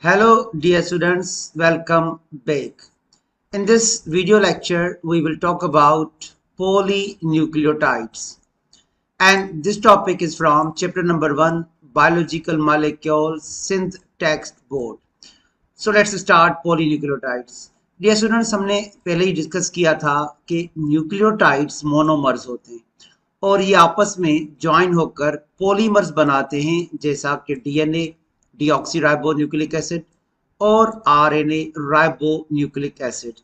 Hello dear students, welcome back. In this video lecture, we will talk about polynucleotides. And this topic is from chapter number 1, Biological Molecules Synth Text Board. So let's start polynucleotides. Dear students, हमने पहले ही discuss किया था कि nucleotides monomers होते हैं और ये आपस में ज्वाइन होकर पॉलीमर्स बनाते हैं, जैसा कि डीएनए डीऑक्सीराइबोन्यूक्लिक एसिड और आरएनए राइबोन्यूक्लिक एसिड।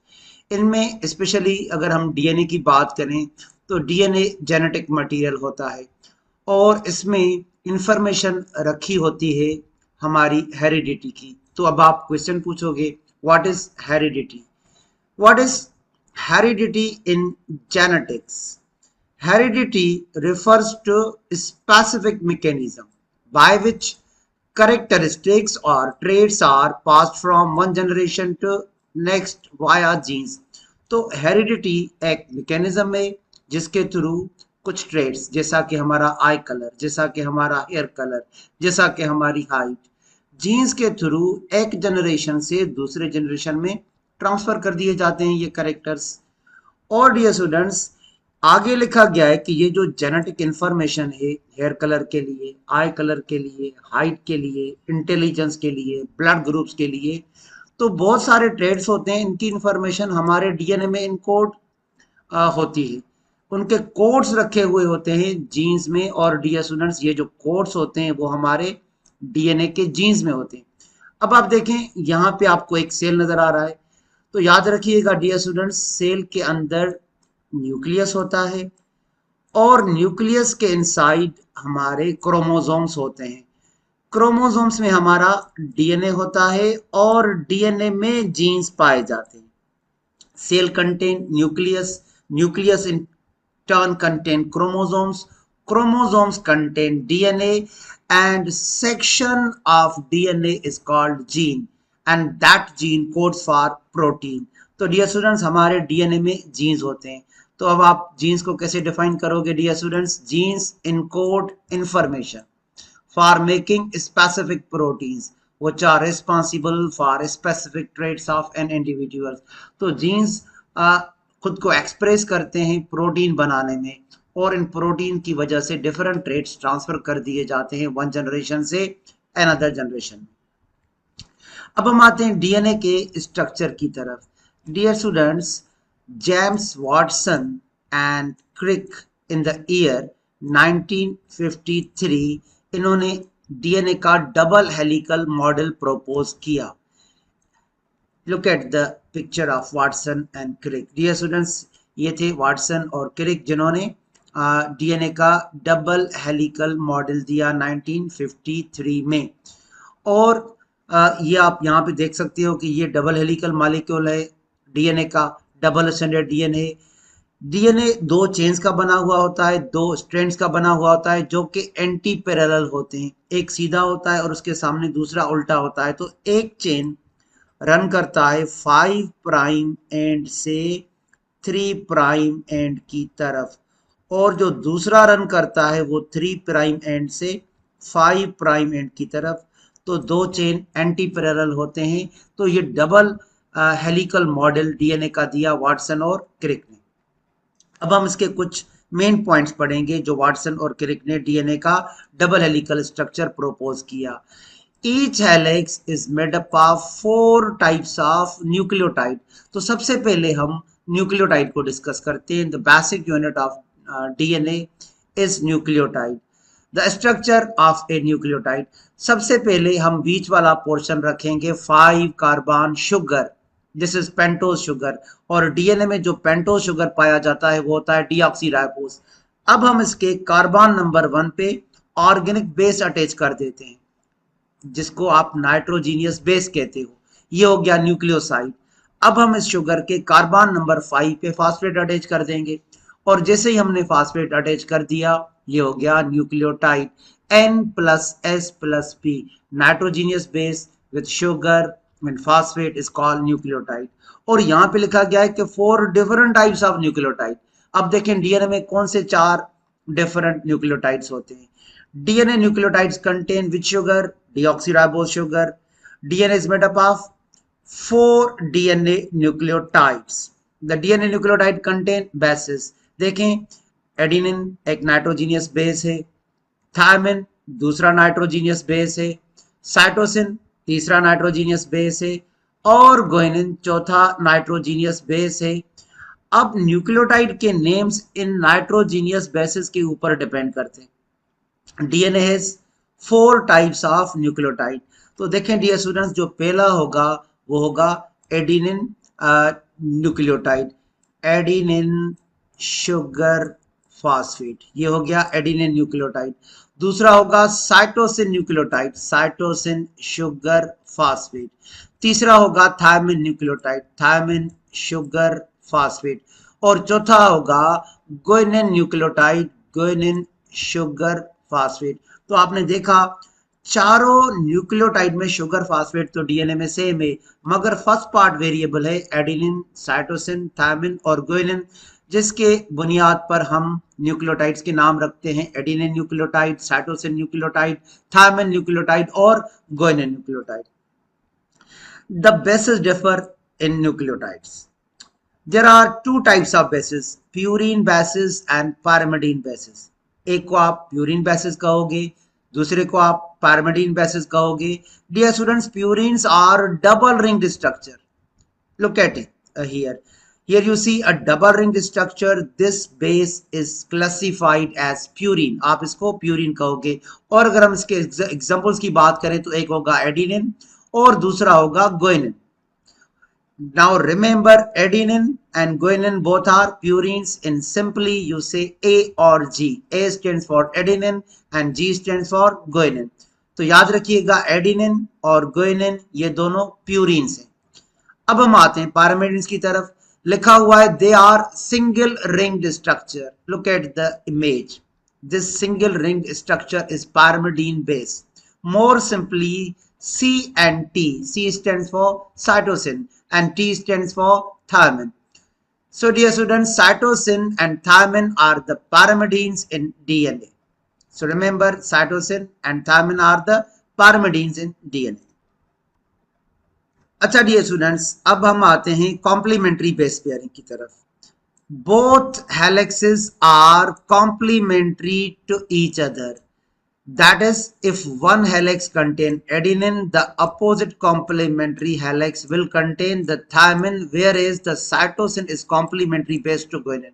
इनमें स्पेशली अगर हम डीएनए की बात करें तो डीएनए जेनेटिक मटेरियल होता है और इसमें इंफॉर्मेशन रखी होती है हमारी हेरिडिटी की। तो अब आप क्वेश्चन पूछोगे, what is heredity? What is heredity in genetics? Heredity refers to a specific mechanism by which characteristics or traits are passed from one generation to next via genes. तो heredity एक mechanism है जिसके through कुछ traits, जैसा कि हमारा आई colour, जैसा कि हमारा हेयर कलर, जैसा कि हमारी हाइट, जीन्स के थ्रू एक जनरेशन से दूसरे जनरेशन में ट्रांसफर कर दिए जाते हैं ये करेक्टर्स। और डियर स्टूडेंट्स, आगे लिखा गया है कि ये जो जेनेटिक इंफॉर्मेशन है हेयर कलर के लिए, आई कलर के लिए, हाइट के लिए, इंटेलिजेंस के लिए, ब्लड ग्रुप्स के लिए, तो बहुत सारे ट्रेड्स होते हैं। इनकी इंफॉर्मेशन हमारे डीएनए में इनकोड होती है, उनके कोड्स रखे हुए होते हैं जीन्स में। और डियर स्टूडेंट्स, ये जो कोड्स होते हैं वो हमारे डीएनए के जीन्स में होते हैं। अब आप देखें, यहाँ पे आपको एक सेल नजर आ रहा है, तो याद रखिएगा डियर स्टूडेंट्स, सेल के अंदर न्यूक्लियस होता है और न्यूक्लियस के इनसाइड हमारे क्रोमोसोम्स होते हैं। क्रोमोसोम्स में हमारा डीएनए होता है और डीएनए में जीन्स पाए जाते हैं। Cell contain nucleus, nucleus in turn contain chromosomes, chromosomes contain DNA and section of DNA is called gene and that gene codes for protein. तो डियर स्टूडेंट्स, हमारे डीएनए में जीन्स होते हैं। तो अब आप जीन्स को कैसे डिफाइन करोगे dear students? Genes encode information for making specific proteins which are responsible for specific traits of an individual. तो जीन्स खुद को एक्सप्रेस करते हैं प्रोटीन बनाने में और इन प्रोटीन की वजह से डिफरेंट ट्रेट्स ट्रांसफर कर दिए जाते हैं वन जनरेशन से अनदर जनरेशन में। अब हम आते हैं डीएनए के स्ट्रक्चर की तरफ। Dear students, James Watson and Crick in the year 1953 इन्होंने डीएनए का डबल हेलिकल मॉडल प्रपोज किया। Look at the picture of Watson and Crick. Dear students, ये थे वाटसन और क्रिक जिन्होंने डीएनए का डबल हेलिकल मॉडल दिया 1953 में। और ये आप यहाँ पे देख सकते हो कि ये डबल हेलिकल मॉलिक्यूल है डीएनए का, डबल स्ट्रैंडेड डीएनए। डीएनए दो चेन्स का बना हुआ होता है, दो स्ट्रैंड्स का बना हुआ होता है जो कि एंटी पैरेलल होते हैं। एक सीधा होता है और उसके सामने दूसरा उल्टा होता है। तो एक चेन रन करता है 5 प्राइम एंड से 3 प्राइम एंड की तरफ और जो दूसरा रन करता है वो 3 प्राइम एंड से 5 प्राइम एंड की तरफ। तो दो चेन एंटी पैरेलल होते हैं। तो ये डबल हेलिकल मॉडल डीएनए का दिया वाटसन और क्रिक ने। अब हम इसके कुछ मेन पॉइंट्स पढ़ेंगे जो वाटसन और क्रिक ने डीएनए का डबल हेलिकल स्ट्रक्चर प्रोपोज किया। Each helix is made up of 4 types of nucleotide. तो सबसे पहले हम न्यूक्लियोटाइड को डिस्कस करते हैं। The basic unit of DNA is nucleotide. The structure of a nucleotide. सबसे पहले हम बीच वाला पोर्शन रखेंगे 5 carbon sugar, this is pentose sugar. और डीएनए में जो पेंटोज शुगर पाया जाता है वो होता है डीऑक्सीराइबोस। अब हम इसके कार्बन नंबर 1 पे ऑर्गेनिक बेस अटैच कर देते हैं जिसको आप नाइट्रोजीनियस बेस कहते हो। ये हो गया न्यूक्लियोसाइड। अब हम इस शुगर के कार्बन नंबर 5 पे फास्फेट अटैच कर देंगे और जैसे ही हमने फास्फेट अटैच कर दिया ये हो गया nucleotide N+S+P, nitrogenous base with sugar and phosphate is called nucleotide. और यहाँ पे लिखा गया है कि 4 डिफरेंट टाइप्स ऑफ न्यूक्लियोटाइड। अब देखें डीएनए में कौन से 4 डिफरेंट न्यूक्लियोटाइड्स होते हैं। DNA nucleotides contain which sugar? Deoxyribose sugar. DNA is made up of 4 DNA nucleotides. The DNA nucleotide contain bases. देखें, एडिनिन एक नाइट्रोजीनियस बेस है, थायमिन दूसरा नाइट्रोजीनियस बेस है, साइटोसिन तीसरा नाइट्रोजीनियस बेस है और गुआनिन चौथा नाइट्रोजीनियस बेस है। अब न्यूक्लियोटाइड के नेम्स इन नाइट्रोजीनियस बेसिस के ऊपर डिपेंड करते हैं। DNA has 4 types of nucleotide. तो देखें डियर स्टूडेंट्स, जो पहला होगा वो होगा adenine nucleotide, adenine sugar phosphate, ये हो गया एडिनिन न्यूक्लियोटाइड। दूसरा होगा cytosine nucleotide, cytosine sugar phosphate. तीसरा होगा thymine nucleotide, thymine sugar phosphate. और चौथा होगा guanine nucleotide, guanine sugar phosphate. तो आपने देखा चारों न्यूक्लियोटाइड में शुगर फॉस्फेट तो डीएनए में सेम है, मगर फर्स्ट पार्ट वेरिएबल है एडिनिन, साइटोसिन, थायमिन और गुआनिन, जिसके बुनियाद पर हम न्यूक्लियोटाइड्स के नाम रखते हैं adenine nucleotide, cytosine nucleotide, thymine nucleotide और guanine nucleotide. The bases differ in nucleotides. There are two types of bases, purine bases and pyrimidine bases. एक को आप प्यूरिन बेसिस कहोगे, दूसरे को आप pyrimidine bases कहोगे। Dear students, purines are double ringed structure. Look at it here. Here you see a double ringed structure. This base is classified as purine. आप इसको purine कहोगे। और अगर हम इसके एग्जांपल्स की बात करें तो एक होगा एडिनिन और दूसरा होगा guanine. Now remember, adenine and guanine both are purines. In simply you say A or G. A stands for adenine and G stands for guanine. तो याद रखिएगा एडिनिन और गुआनिन ये दोनों प्यूरिन्स हैं। अब हम आते हैं pyrimidines की तरफ। लिखा हुआ है they are single ringed structure. Look at the image. This single ringed structure is pyrimidine base. More simply, C and T. C stands for cytosine and T stands for thymine. So dear students, cytosine and thymine are the pyrimidines in DNA. So remember, cytosine and thymine are the pyrimidines in DNA. अच्छा dear students, अब हम आते हैं complementary base pairing की तरफ। Both helices are complementary to each other. That is, if one helix contains adenine, the opposite complementary helix will contain the thymine, whereas the cytosine is complementary base to guanine.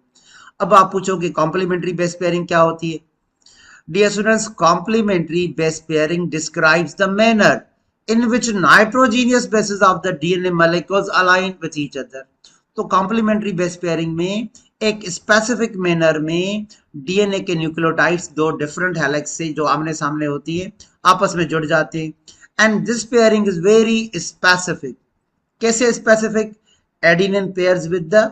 अब आप पूछोगे complementary base pairing क्या होती है? Dear students, complementary base pairing describes the manner in which nitrogenous bases of the DNA molecules align with each other. तो complementary base pairing में एक specific manner में डीएनए के न्यूक्लियोटाइड्स दो डिफरेंट हेलिक्स से जो आमने सामने होती है आपस में जुड़ जाते हैं। And this pairing is very specific. कैसे specific? Adenine pairs with the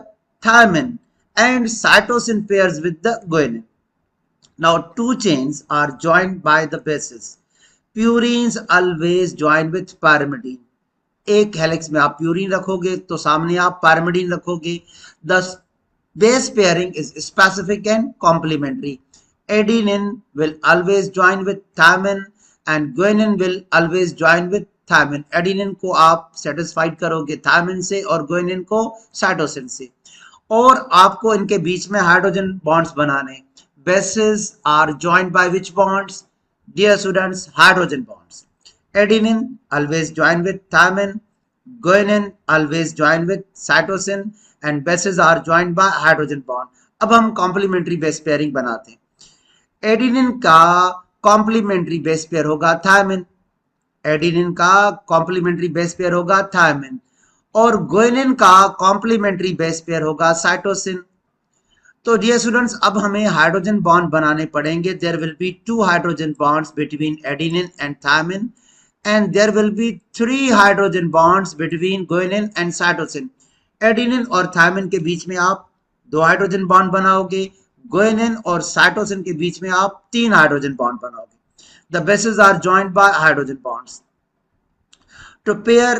thymine and cytosine pairs with the guanine. Now two chains are joined by the bases. Purines always join with pyrimidine. एक helix में आप purine रखोगे तो सामने आप pyrimidine रखोगे। The base pairing is specific and complementary. Adenine will always join with thymine and guanine will always join with thymine. Adenine को आप सेटिस्फाइड करोगे थायमिन से और गुआनिन को साइटोसिन से, और आपको इनके बीच में हाइड्रोजन बॉन्ड्स बनाने। Bases are joined by which bonds? Dear students, hydrogen bonds. Adenine always join with thymine, guanine always join with cytosine and bases are joined by hydrogen bond. अब हम complementary base pairing बनाते हैं। Adenine का complementary base pair होगा thymine, adenine का complementary base pair होगा thymine, और guanine का complementary base pair होगा साइटोसिन। तो डियर स्टूडेंट्स, अब हमें हाइड्रोजन बॉन्ड बनाने पड़ेंगे। There will be 2 hydrogen bonds between adenine and thymine and there will be 3 hydrogen bonds between guanine and cytosine. Adenine और थायमिन के बीच में आप 2 हाइड्रोजन बॉन्ड बनाओगे, गुआनिन और साइटोसिन के बीच में आप 3 हाइड्रोजन बॉन्ड बनाओगे। The bases are joined by hydrogen bonds. To pair,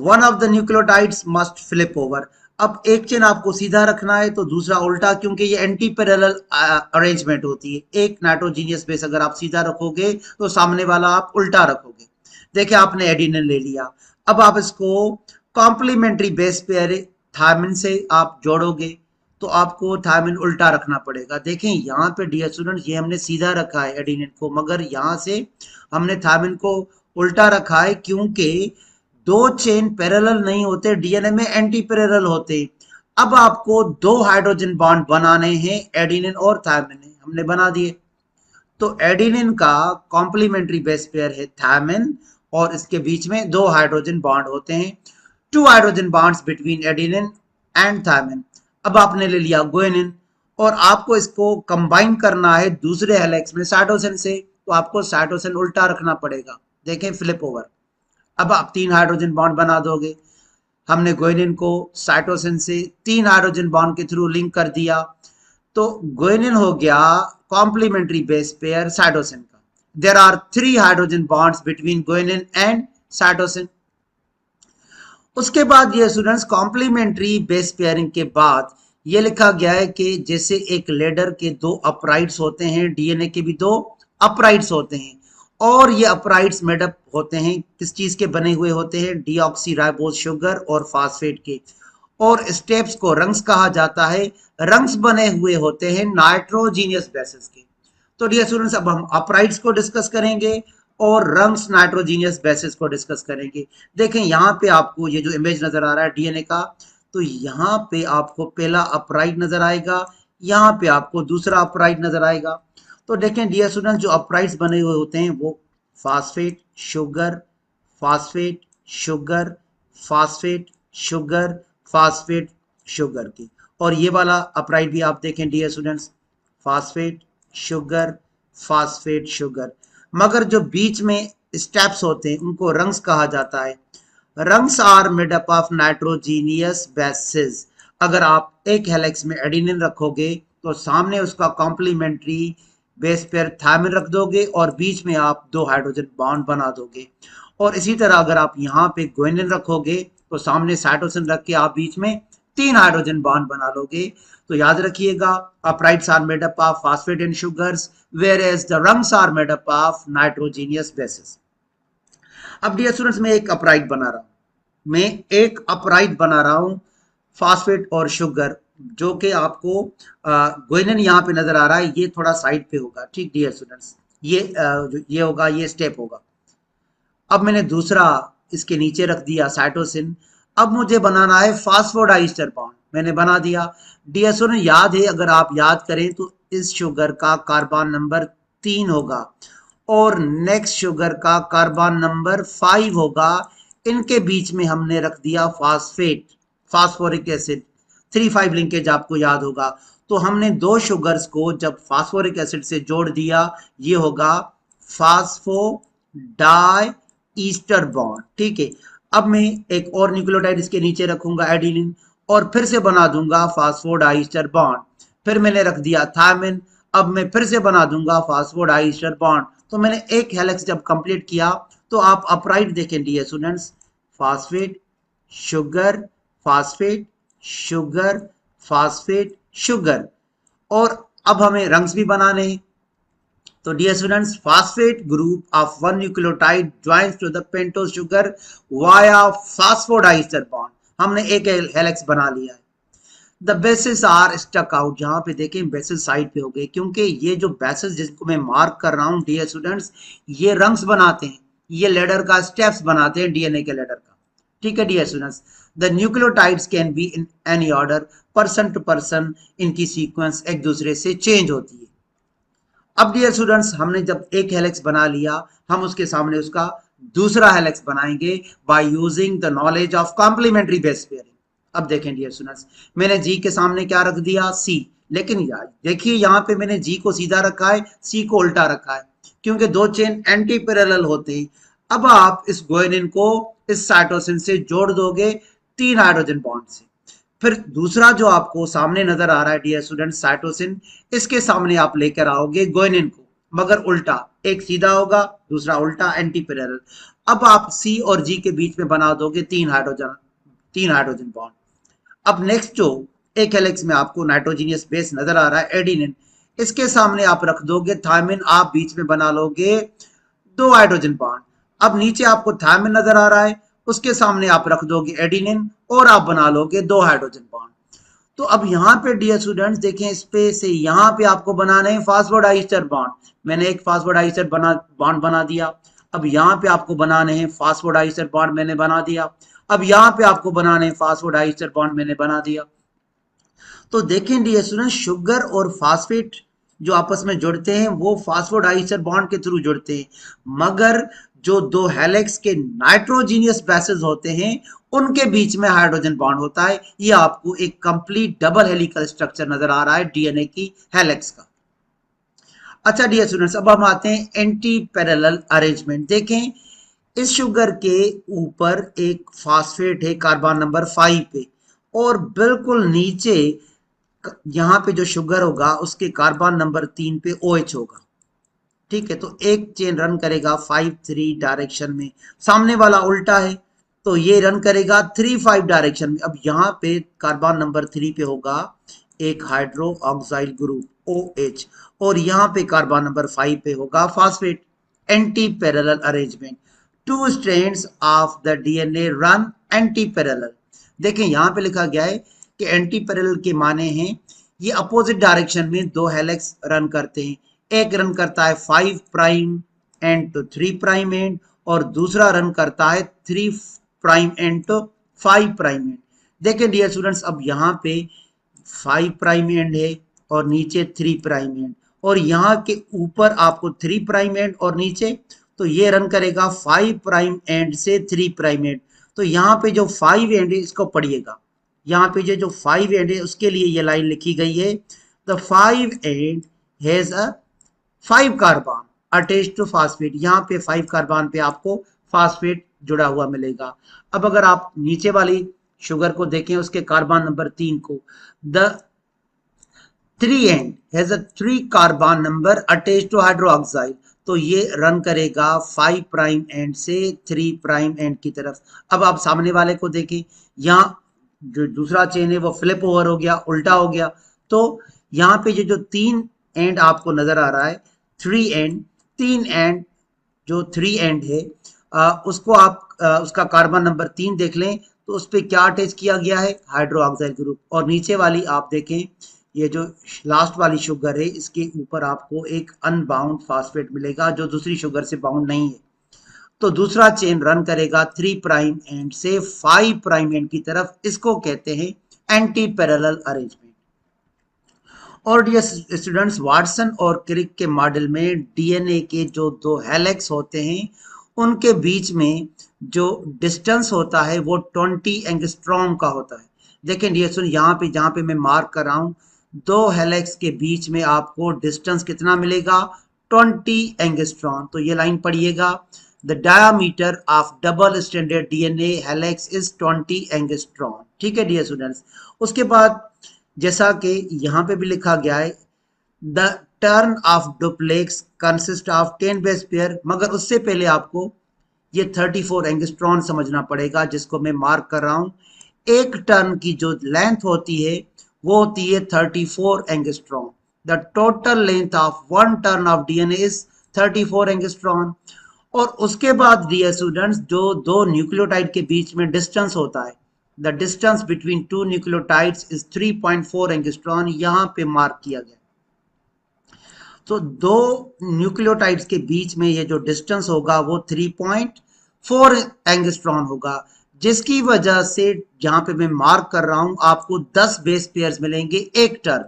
one of the nucleotides must flip over. अब एक चेन आपको सीधा रखना है तो दूसरा उल्टा, क्योंकि ये एंटी पैरेलल अरेंजमेंट होती है। एक नाइट्रोजीनियस बेस अगर आप सीधा रखोगे तो सामने वाला आप उल्टा रखोगे। देखिए आपने एडिनिन ले लिया, अब आप इसको कॉम्प्लीमेंट्री बेस पेयर थायमिन से आप जोड़ोगे तो आपको थायमिन उल्टा रखना पड़ेगा। देखें यहाँ पे डियर स्टूडेंट्स ये हमने सीधा रखा है एडिनिन को, मगर यहाँ से हमने थायमिन को उल्टा रखा है क्योंकि दो चेन पैरेलल नहीं होते, डीएनए में एंटी पैरेलल होते। अब आपको दो हाइड्रोजन बॉन्ड बनाने हैं एडिनिन और थायमिन, हमने बना दिए। तो एडिनिन का कॉम्प्लीमेंट्री बेस पेयर है थायमिन और इसके बीच में दो हाइड्रोजन बॉन्ड होते हैं, two hydrogen bonds between adenine and thymine. अब आपने ले लिया गुआनिन और आपको इसको कंबाइन करना है दूसरे हेलिक्स में साइटोसिन से, तो आपको साइटोसिन उल्टा रखना पड़ेगा। देखें फ्लिप ओवर, अब आप तीन हाइड्रोजन बॉन्ड बना दोगे। हमने गुआनिन को साइटोसिन से तीन हाइड्रोजन बॉन्ड के थ्रू लिंक कर दिया, तो गुआनिन हो गया कॉम्प्लीमेंट्री बेस पेयर साइटोसिन का। There are three hydrogen bonds between guanine and cytosine. उसके बाद ये स्टूडेंट्स कॉम्प्लीमेंट्री बेस पेयरिंग के बाद ये लिखा गया है कि जैसे एक लेडर के दो अपराइट्स होते हैं, डीएनए के भी दो अपराइट्स होते हैं और ये अपराइट्स मेडअप होते हैं किस चीज के बने हुए होते हैं, डीऑक्सीराइबोज शुगर और फास्फेट के। और स्टेप्स को रंग्स कहा जाता है, रंग्स बने हुए होते हैं नाइट्रोजीनियस बेसिस के। तो डियर स्टूडेंट्स अब हम अपराइट्स को डिस्कस करेंगे और रंग्स नाइट्रोजीनियस बेसिस को डिस्कस करेंगे। देखें यहाँ पे आपको ये जो इमेज नजर आ रहा है डीएनए का, तो यहाँ पे आपको पहला अपराइट नजर आएगा, यहाँ पे आपको दूसरा अपराइट नजर आएगा। तो देखें डियर स्टूडेंट्स जो अपराइट्स बने हुए होते हैं वो phosphate sugar, phosphate sugar, phosphate sugar, phosphate sugar की। और ये वाला अपराइट भी आप देखें dear students, phosphate sugar, phosphate sugar. मगर जो बीच में स्टेप्स होते हैं उनको रंग्स कहा जाता है। Rungs are made up of nitrogenous bases. अगर आप एक हेलिक्स में एडिनिन रखोगे तो सामने उसका कॉम्प्लीमेंट्री बेस पेयर थायमिन रख दोगे और बीच में आप दो हाइड्रोजन बॉन्ड बना दोगे। और इसी तरह अगर आप यहाँ पे गुआनिन रखोगे तो सामने साइटोसिन रख के आप बीच में तीन हाइड्रोजन बॉन्ड बना लोगे। तो याद रखिएगा uprights are made up of phosphate and sugars whereas the rungs are made up of nitrogenous bases. अब डियर स्टूडेंट्स मैं एक अपराइट बना रहा हूं फास्फेट और शुगर, जो कि आपको गुआनिन यहाँ पे नजर आ रहा है, ये थोड़ा साइड पे होगा। ठीक डियर स्टूडेंट्स, ये होगा, ये स्टेप होगा। अब मैंने दूसरा इसके नीचे रख दिया साइटोसिन। अब मुझे बनाना है फास्फोडाइस्टर बॉन्ड, मैंने बना दिया। डियर स्टूडेंट याद है, अगर आप याद करें तो इस शुगर का कार्बन नंबर 3 होगा और नेक्स्ट शुगर का कार्बन नंबर 5 होगा। इनके बीच में हमने रख दिया फास्फेट, फास्फोरिक एसिड, 3,5 लिंकेज आपको याद होगा। तो हमने दो शुगर्स को जब फास्फोरिक एसिड से जोड़ दिया, ये होगा फास्फोडाई ईस्टर बॉन्ड। ठीक है, अब मैं एक और न्यूक्लियोटाइड इसके नीचे रखूंगा एडिनिन और फिर से बना दूंगा फास्फोडाइस्टर बॉन्ड। फिर मैंने रख दिया थायमिन, अब मैं फिर से बना दूंगा फास्फोडाइस्टर बॉन्ड। तो मैंने एक हेलिक्स जब कंप्लीट किया तो आप अपराइट देखें dear students, phosphate sugar, phosphate sugar, phosphate sugar. और अब हमें रंग्स भी बनाने हैं। तो dear students phosphate group of one nucleotide joins to the pentose sugar via phosphodiester bond. हमने एक हेलिक्स बना लिया है। The bases are stuck out, जहां पे देखें बेसिस साइड पे हो गए, क्योंकि ये जो बेसिस जिसको मैं मार्क कर रहा हूं डियर स्टूडेंट्स, ये रंग्स बनाते हैं, ये लेडर का स्टेप्स बनाते हैं डीएनए के लेडर का। ठीक है dear students, the nucleotides can be in any order, person to person इनकी सीक्वेंस एक दूसरे से चेंज होती है। अब डियर स्टूडेंट्स हमने जब एक हेलिक्स बना लिया, हम उसके सामने उसका दूसरा हेलिक्स बनाएंगे by using the knowledge of complementary base pairing. अब देखें डियर स्टूडेंट्स, मैंने जी के सामने क्या रख दिया, सी। लेकिन यार देखिए यहाँ पे मैंने जी को सीधा रखा है, सी को उल्टा रखा है, क्योंकि दो चेन एंटी पैरेलल होते हैं। अब आप इस गुआनिन को इस साइटोसिन से जोड़ दोगे तीन हाइड्रोजन बॉन्ड से। फिर दूसरा जो आपको सामने नजर आ रहा है डियर स्टूडेंट साइटोसिन, इसके सामने आप लेकर आओगे गुआनिन को, मगर उल्टा, एक सीधा होगा दूसरा उल्टा एंटी पैरेलल। अब आप सी और जी के बीच में बना दोगे तीन हाइड्रोजन बॉन्ड। अब नेक्स्ट जो एक हेलिक्स में आपको नाइट्रोजीनियस बेस नजर आ रहा है एडिनिन, इसके सामने आप रख दोगे थायमिन, आप बीच में बना लोगे दो हाइड्रोजन बॉन्ड। अब नीचे आपको थायमिन नजर आ रहा है, उसके सामने आप रख दोगे एडिनिन और आप बना लोगे 2 हाइड्रोजन बॉन्ड। तो अब यहाँ पे डियर स्टूडेंट्स देखें, इस पे से यहाँ पे आपको बनाने हैं फास्फोडाइस्टर बॉन्ड। मैंने एक फास्फोडाइस्टर बॉन्ड बना दिया। अब यहाँ पे आपको बनाने हैं फास्फोडाइस्टर बॉन्ड, मैंने बना दिया। अब यहाँ पे आपको बनाने हैं फास्फोडाइस्टर बॉन्ड, मैंने बना दिया। तो देखें डियर स्टूडेंट्स, शुगर और फास्फेट जो आपस में जुड़ते हैं वो फास्फोडाइस्टर बॉन्ड के थ्रू जुड़ते हैं, मगर जो दो हेलिक्स के नाइट्रोजीनियस बेसेस होते हैं उनके बीच में हाइड्रोजन बॉन्ड होता है। ये आपको एक कंप्लीट डबल हेलिकल स्ट्रक्चर नजर आ रहा है डीएनए की हेलिक्स का। अच्छा डियर स्टूडेंट्स, अब हम आते हैं एंटी पैरेलल अरेंजमेंट। देखें, इस शुगर के ऊपर एक फास्फेट है कार्बन नंबर 5 पे, और बिल्कुल नीचे यहाँ पे जो शुगर होगा उसके कार्बन नंबर 3 पे OH होगा। ठीक है, तो एक चेन रन करेगा 5-3 डायरेक्शन में, सामने वाला उल्टा है तो ये रन करेगा 3-5 डायरेक्शन में। अब यहाँ पे कार्बन नंबर 3 पे होगा एक हाइड्रो ऑक्साइल ग्रुप OH, और यहाँ पे कार्बन नंबर 5 पे होगा phosphate. Anti parallel arrangement, 2 strands of the DNA run anti parallel. देखें यहाँ पे लिखा गया है कि एंटी पैरेलल के माने हैं ये अपोजिट डायरेक्शन में दो हेलिक्स रन करते हैं। एक रन करता है 5 prime end to 3 prime end, और दूसरा रन करता है 3 prime end to 5 prime end. देखें डियर स्टूडेंट्स, अब यहाँ पे 5 प्राइम एंड है और नीचे 3 प्राइम एंड, और यहाँ के ऊपर आपको 3 प्राइम एंड और नीचे, तो ये रन करेगा 5 प्राइम एंड से 3 प्राइम एंड। तो यहाँ पे जो 5 एंड है इसको पढ़िएगा, यहाँ पे जो 5 एंड है उसके लिए ये लाइन लिखी गई है, the 5 end has a 5 carbon attached to phosphate. यहाँ पे 5 कार्बन पे आपको फास्फेट जुड़ा हुआ मिलेगा। अब अगर आप नीचे वाली शुगर को देखें, उसके कार्बन नंबर 3 को, the 3 end has a 3 carbon number attached to hydroxide, तो ये रन करेगा 5 प्राइम एंड से 3 प्राइम एंड की तरफ। अब आप सामने वाले को देखें, यहाँ जो दूसरा चेन है वो फ्लिप ओवर हो गया, उल्टा हो गया। तो यहाँ पे जो 3 एंड आपको नजर आ रहा है, 3 एंड, 3 एंड, जो 3 एंड है उसको आप उसका कार्बन नंबर 3 देख लें तो उस पर क्या अटैच किया गया है, हाइड्रोक्साइल ग्रुप। और नीचे वाली आप देखें, ये जो लास्ट वाली शुगर है इसके ऊपर आपको एक अनबाउंड फास्फेट मिलेगा जो दूसरी शुगर से बाउंड नहीं है। तो दूसरा चेन रन करेगा 3 प्राइम एंड से 5 प्राइम एंड की तरफ, इसको कहते हैं एंटी पैरेलल अरेंजमेंट। और डियर स्टूडेंट्स, वाटसन और क्रिक के मॉडल में डीएनए के जो दो हेलिक्स होते हैं उनके बीच में जो डिस्टेंस होता है वो 20 एंगस्ट्रॉम का होता है। देखें डियर स्टूडेंट, यहाँ पे जहाँ पे मैं मार्क कर रहा हूँ, दो हेलिक्स के बीच में आपको डिस्टेंस कितना मिलेगा, 20 एंगस्ट्रॉम। तो ये लाइन पढ़िएगा, the diameter of double standard DNA helix is 20 angstrom. ठीक है डियर स्टूडेंट्स, उसके बाद जैसा कि यहाँ पे भी लिखा गया है, the turn off duplex consist of 10 base pair, मगर उससे पहले आपको ये 34 एंगस्ट्रॉन समझना पड़ेगा जिसको मैं मार्क कर रहा हूँ। एक टर्न की जो लेंथ होती है वो होती है 34 angstrom. The total length of one turn off DNA is 34 angstrom. और उसके बाद डियर स्टूडेंट्स, जो दो न्यूक्लियोटाइड के बीच में डिस्टेंस होता है, the distance between two nucleotides is 3.4 angstrom, यहाँ पे मार्क किया गया। तो दो न्यूक्लियोटाइड्स के बीच में ये जो डिस्टेंस होगा वो 3.4 एंगस्ट्रॉन होगा, जिसकी वजह से जहां पे मैं मार्क कर रहा हूं आपको 10 बेस पेयर्स मिलेंगे एक turn.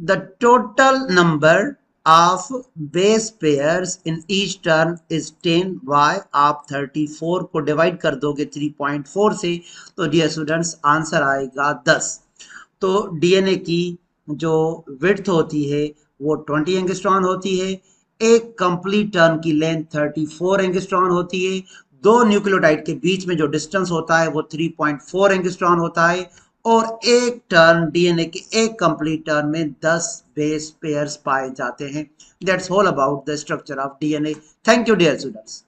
The total number of base pairs in each turn is 10। Why आप 34 को डिवाइड कर दोगे 3.4 से, तो डियर स्टूडेंट्स आंसर आएगा 10। तो डीएनए की जो विड्थ होती है वो 20 एंगस्ट्रॉन होती है, एक कंप्लीट टर्न की लेंथ 34 एंगस्ट्रॉन होती है, दो न्यूक्लियोटाइड के बीच में जो डिस्टेंस होता है वो 3.4 एंगस्ट्रॉन होता है, और एक टर्न डीएनए के एक कंप्लीट टर्न में 10 बेस पेयर्स पाए जाते हैं। That's all about the structure of DNA. Thank you dear students.